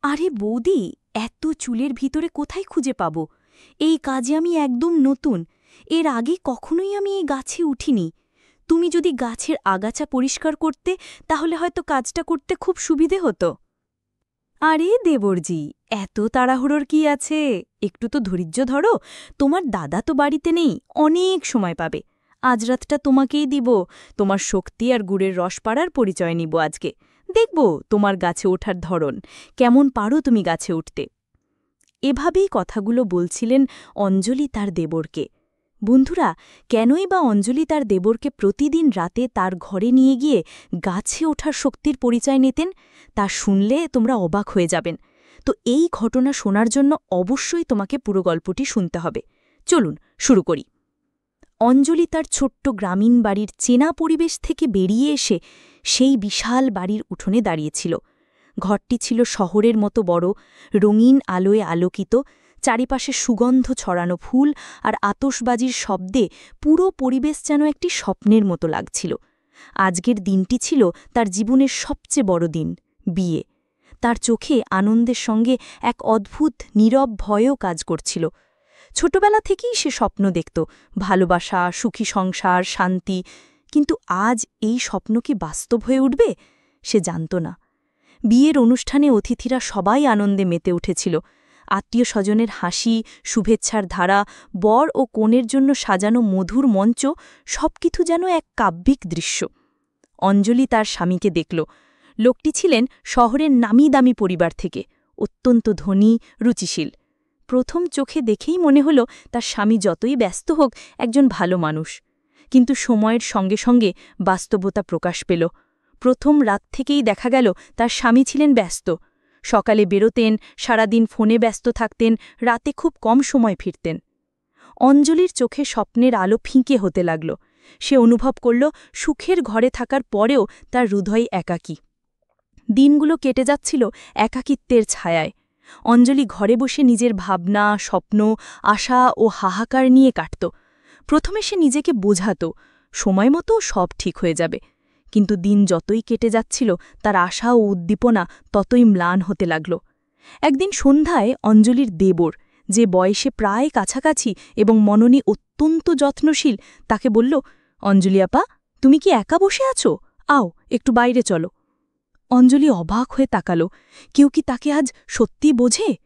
আরে বৌদি, এত চুলের ভিতরে কোথায় খুঁজে পাব? এই কাজে আমি একদম নতুন। এর আগে কখনোই আমি এই গাছে উঠিনি। তুমি যদি গাছের আগাছা পরিষ্কার করতে, তাহলে হয়তো কাজটা করতে খুব সুবিধে হতো। আরে দেবরজি, এত তাড়াহুড়োর কি আছে? একটু তো ধৈর্য ধরো। তোমার দাদা তো বাড়িতে নেই, অনেক সময় পাবে। আজ রাতটা তোমাকেই দিব। তোমার শক্তি আর গুড়ের রস পাড়ার পরিচয় নিব আজকে। দেখব তোমার গাছে ওঠার ধরন, কেমন পারো তুমি গাছে উঠতে। এভাবেই কথাগুলো বলছিলেন অঞ্জলি তার দেবরকে। বন্ধুরা, কেনই বা অঞ্জলি তার দেবরকে প্রতিদিন রাতে তার ঘরে নিয়ে গিয়ে গাছে ওঠার শক্তির পরিচয় নিতেন, তা শুনলে তোমরা অবাক হয়ে যাবেন। তো এই ঘটনা শোনার জন্য অবশ্যই তোমাকে পুরো গল্পটি শুনতে হবে। চলুন শুরু করি। অঞ্জলি তার ছোট্ট গ্রামীণ বাড়ির চেনা পরিবেশ থেকে বেরিয়ে এসে সেই বিশাল বাড়ির উঠোনে দাঁড়িয়েছিল। ঘরটি ছিল শহরের মতো বড়, রঙিন আলোয় আলোকিত, চারিপাশে সুগন্ধ ছড়ানো ফুল আর আতশবাজির শব্দে পুরো পরিবেশ যেন একটি স্বপ্নের মতো লাগছিল। আজকের দিনটি ছিল তার জীবনের সবচেয়ে বড় দিন, বিয়ে। তার চোখে আনন্দের সঙ্গে এক অদ্ভুত নীরব ভয়ও কাজ করছিল। ছোটবেলা থেকেই সে স্বপ্ন দেখত, ভালোবাসা, সুখী সংসার, শান্তি। কিন্তু আজ এই স্বপ্ন কি বাস্তব হয়ে উঠবে? সে জানত না। বিয়ের অনুষ্ঠানে অতিথিরা সবাই আনন্দে মেতে উঠেছিল। আত্মীয় স্বজনের হাসি, শুভেচ্ছার ধারা, বর ও কনের জন্য সাজানো মধুর মঞ্চ, সবকিছু যেন এক কাব্যিক দৃশ্য। অঞ্জলি তার স্বামীকে দেখল। লোকটি ছিলেন শহরের নামি দামি পরিবার থেকে, অত্যন্ত ধনী, রুচিশীল। প্রথম চোখে দেখেই মনে হল তার স্বামী যতই ব্যস্ত হোক একজন ভালো মানুষ। কিন্তু সময়ের সঙ্গে সঙ্গে বাস্তবতা প্রকাশ পেল। প্রথম রাত থেকেই দেখা গেল তার স্বামী ছিলেন ব্যস্ত। সকালে বেরোতেন, সারাদিন ফোনে ব্যস্ত থাকতেন, রাতে খুব কম সময় ফিরতেন। অঞ্জলির চোখে স্বপ্নের আলো ফিকে হতে লাগল। সে অনুভব করল সুখের ঘরে থাকার পরেও তার হৃদয় একাকী। দিনগুলো কেটে যাচ্ছিল একাকিত্বের ছায়ায়। অঞ্জলি ঘরে বসে নিজের ভাবনা, স্বপ্ন, আশা ও হাহাকার নিয়ে কাটত। প্রথমে সে নিজেকে বোঝাত, সময় মতো সব ঠিক হয়ে যাবে। কিন্তু দিন যতই কেটে যাচ্ছিল তার আশা ও উদ্দীপনা ততই ম্লান হতে লাগল। একদিন সন্ধ্যায় অঞ্জলির দেবর, যে বয়সে প্রায় কাছাকাছি এবং মননী অত্যন্ত যত্নশীল, তাকে বলল, অঞ্জলি আপা, তুমি কি একা বসে আছো? আও, একটু বাইরে চলো। অঞ্জলি অবাক হয়ে তাকাল। কেউ কি তাকে আজ সত্যি বোঝে?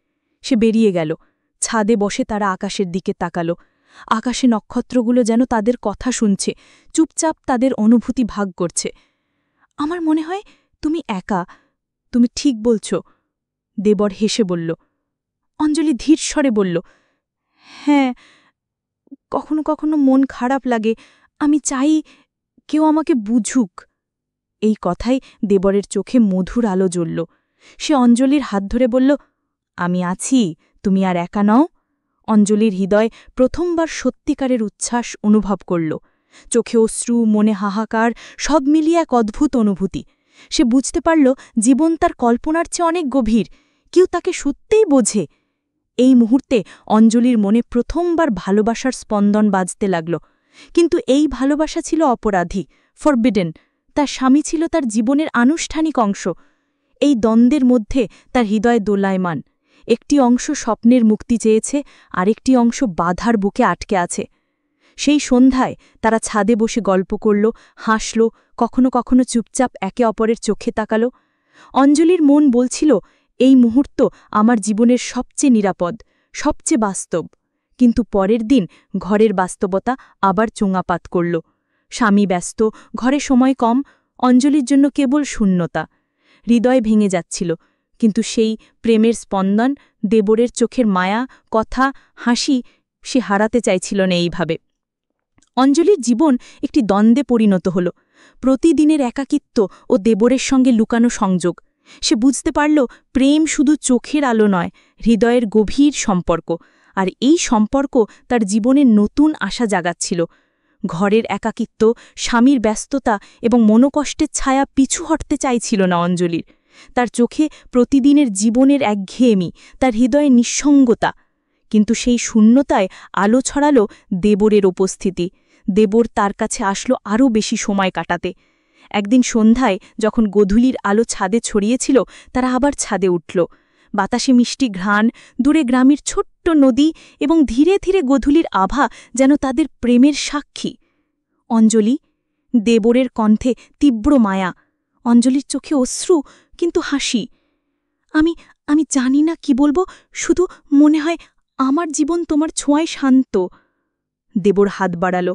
সে বেরিয়ে গেল। ছাদে বসে তারা আকাশের দিকে তাকাল। আকাশে নক্ষত্রগুলো যেন তাদের কথা শুনছে, চুপচাপ তাদের অনুভূতি ভাগ করছে। আমার মনে হয় তুমি একা। তুমি ঠিক বলছ, দেবর হেসে বলল। অঞ্জলি ধীর স্বরে বলল, হ্যাঁ, কখনো কখনো মন খারাপ লাগে। আমি চাই কেউ আমাকে বুঝুক। এই কথাই দেবরের চোখে মধুর আলো জ্বলল। সে অঞ্জলির হাত ধরে বলল, আমি আছি, তুমি আর একা নও। অঞ্জলির হৃদয় প্রথমবার সত্যিকারের উচ্ছ্বাস অনুভব করল। চোখে অশ্রু, মনে হাহাকার, সব মিলিয়ে এক অদ্ভুত অনুভূতি। সে বুঝতে পারল জীবন তার কল্পনার চেয়ে অনেক গভীর, কেউ তাকে সত্যিই বোঝে। এই মুহূর্তে অঞ্জলির মনে প্রথমবার ভালোবাসার স্পন্দন বাজতে লাগল। কিন্তু এই ভালোবাসা ছিল অপরাধী, ফরবিডেন। তার স্বামী ছিল তার জীবনের আনুষ্ঠানিক অংশ। এই দ্বন্দ্বের মধ্যে তার হৃদয় দোলায়মান। একটি অংশ স্বপ্নের মুক্তি চেয়েছে, আরেকটি অংশ বাধার বুকে আটকে আছে। সেই সন্ধ্যায় তারা ছাদে বসে গল্প করল, হাসল, কখনো কখনো চুপচাপ একে অপরের চোখে তাকাল। অঞ্জলির মন বলছিল, এই মুহূর্ত আমার জীবনের সবচেয়ে নিরাপদ, সবচেয়ে বাস্তব। কিন্তু পরের দিন ঘরের বাস্তবতা আবার চোঙাপাত করল। স্বামী ব্যস্ত, ঘরে সময় কম, অঞ্জলির জন্য কেবল শূন্যতা। হৃদয় ভেঙে যাচ্ছিল, কিন্তু সেই প্রেমের স্পন্দন, দেবরের চোখের মায়া, কথা, হাসি, সে হারাতে চাইছিল না এইভাবে। অঞ্জলির জীবন একটি দ্বন্দ্বে পরিণত হল। প্রতিদিনের একাকিত্ব ও দেবরের সঙ্গে লুকানো সংযোগ। সে বুঝতে পারল প্রেম শুধু চোখের আলো নয়, হৃদয়ের গভীর সম্পর্ক। আর এই সম্পর্ক তার জীবনের নতুন আশা জাগাচ্ছিল। ঘরের একাকিত্ব, স্বামীর ব্যস্ততা এবং মনোকষ্টের ছায়া পিছু হটতে চাইছিল না অঞ্জলির। তার চোখে প্রতিদিনের জীবনের একঘেয়েমি, তার হৃদয়ে নিঃসঙ্গতা। কিন্তু সেই শূন্যতায় আলো ছড়াল দেবরের উপস্থিতি। দেবর তার কাছে আসলো আরও বেশি সময় কাটাতে। একদিন সন্ধ্যায় যখন গোধূলির আলো ছাদে ছড়িয়েছিল, তারা আবার ছাদে উঠল। বাতাসে মিষ্টি ঘ্রাণ, দূরে গ্রামের ছোট্ট নদী এবং ধীরে ধীরে গোধূলির আভা যেন তাদের প্রেমের সাক্ষী। অঞ্জলি, দেবরের কণ্ঠে তীব্র মায়া, অঞ্জলির চোখে অশ্রু, কিন্তু হাসি। আমি আমি জানি না কি বলবো, শুধু মনে হয় আমার জীবন তোমার ছোঁয়ায় শান্ত। দেবর হাত বাড়াল,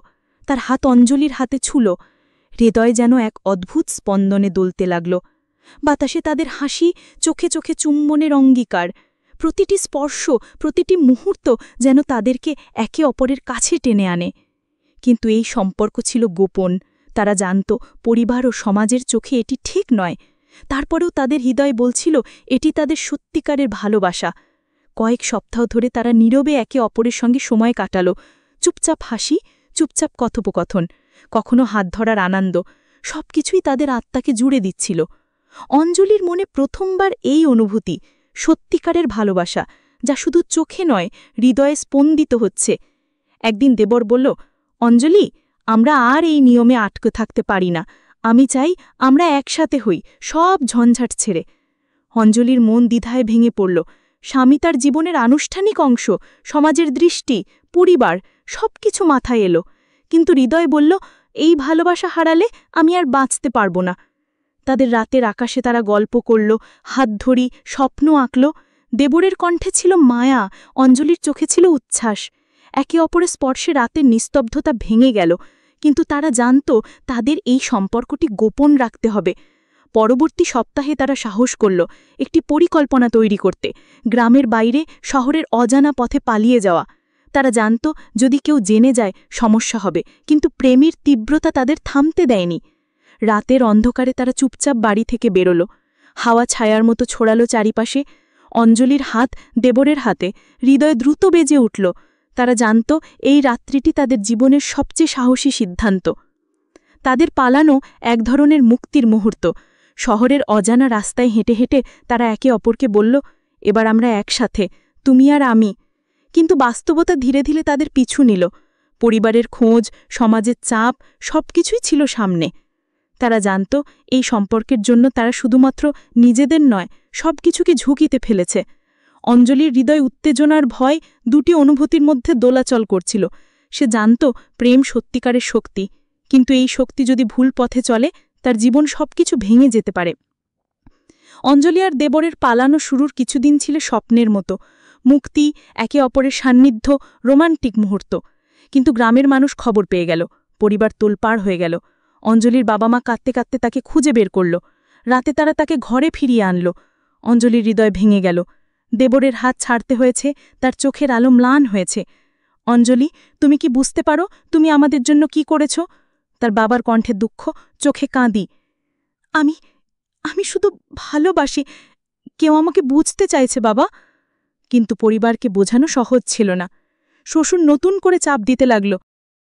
তার হাত অঞ্জলির হাতে ছুল। হৃদয় যেন এক অদ্ভুত স্পন্দনে দুলতে লাগল। বাতাসে তাদের হাসি, চোখে চোখে চুম্বনের অঙ্গীকার। প্রতিটি স্পর্শ, প্রতিটি মুহূর্ত যেন তাদেরকে একে অপরের কাছে টেনে আনে। কিন্তু এই সম্পর্ক ছিল গোপন। তারা জানত পরিবার ও সমাজের চোখে এটি ঠিক নয়। তারপরেও তাদের হৃদয় বলছিল এটি তাদের সত্যিকারের ভালোবাসা। কয়েক সপ্তাহ ধরে তারা নীরবে একে অপরের সঙ্গে সময় কাটাল। চুপচাপ হাসি, চুপচাপ কথোপকথন, কখনো হাত ধরার আনন্দ, সবকিছুই তাদের আত্মাকে জুড়ে দিচ্ছিল। অঞ্জলির মনে প্রথমবার এই অনুভূতি, সত্যিকারের ভালোবাসা, যা শুধু চোখে নয়, হৃদয়ে স্পন্দিত হচ্ছে। একদিন দেবর বলল, অঞ্জলি, আমরা আর এই নিয়মে আটকে থাকতে পারি না। আমি চাই আমরা একসাথে হই, সব ঝঞ্ঝাট ছেড়ে। অঞ্জলির মন দ্বিধায় ভেঙে পড়ল। স্বামী তার জীবনের আনুষ্ঠানিক অংশ, সমাজের দৃষ্টি, পরিবার, সবকিছু মাথায় এলো। কিন্তু হৃদয় বলল, এই ভালোবাসা হারালে আমি আর বাঁচতে পারব না। তাদের রাতের আকাশে তারা গল্প করল, হাত ধরি, স্বপ্ন আঁকল। দেবরের কণ্ঠে ছিল মায়া, অঞ্জলির চোখে ছিল উচ্ছ্বাস। একে অপরের স্পর্শে রাতের নিস্তব্ধতা ভেঙে গেল, কিন্তু তারা জানত তাদের এই সম্পর্কটি গোপন রাখতে হবে। পরবর্তী সপ্তাহে তারা সাহস করল একটি পরিকল্পনা তৈরি করতে, গ্রামের বাইরে, শহরের অজানা পথে পালিয়ে যাওয়া। তারা জানত যদি কেউ জেনে যায় সমস্যা হবে, কিন্তু প্রেমের তীব্রতা তাদের থামতে দেয়নি। রাতের অন্ধকারে তারা চুপচাপ বাড়ি থেকে বেরোল। হাওয়া ছায়ার মতো ছড়ালো চারিপাশে। অঞ্জলির হাত দেবরের হাতে, হৃদয় দ্রুত বেজে উঠল। তারা জানত এই রাত্রিটি তাদের জীবনের সবচেয়ে সাহসী সিদ্ধান্ত। তাদের পালানো এক ধরনের মুক্তির মুহূর্ত। শহরের অজানা রাস্তায় হেঁটে হেঁটে তারা একে অপরকে বলল, এবার আমরা একসাথে, তুমি আর আমি। কিন্তু বাস্তবতা ধীরে ধীরে তাদের পিছু নিল। পরিবারের খোঁজ, সমাজের চাপ, সবকিছুই ছিল সামনে। তারা জানত এই সম্পর্কের জন্য তারা শুধুমাত্র নিজেদের নয়, সবকিছুকে ঝুঁকিতে ফেলেছে। অঞ্জলির হৃদয় উত্তেজনার ভয় দুটি অনুভূতির মধ্যে দোলাচল করছিল। সে জানত প্রেম সত্যিকারের শক্তি, কিন্তু এই শক্তি যদি ভুল পথে চলে, তার জীবন সবকিছু ভেঙে যেতে পারে। অঞ্জলি আর দেবরের পালানো শুরুর কিছুদিন ছিল স্বপ্নের মতো, মুক্তি, একে অপরের সান্নিধ্য, রোমান্টিক মুহূর্ত। কিন্তু গ্রামের মানুষ খবর পেয়ে গেল, পরিবার তোলপাড় হয়ে গেল। অঞ্জলির বাবা মা কাঁদতে কাঁদতে তাকে খুঁজে বের করল। রাতে তারা তাকে ঘরে ফিরিয়ে আনল। অঞ্জলির হৃদয় ভেঙে গেল। দেবরের হাত ছাড়তে হয়েছে, তার চোখের আলো ম্লান হয়েছে। অঞ্জলি, তুমি কি বুঝতে পারো তুমি আমাদের জন্য কি করেছ? তার বাবার কণ্ঠে দুঃখ, চোখে কাঁদি। আমি আমি শুধু ভালোবাসি, কেউ আমাকে বুঝতে চাইছে বাবা। কিন্তু পরিবারকে বোঝানো সহজ ছিল না। শ্বশুর নতুন করে চাপ দিতে লাগল,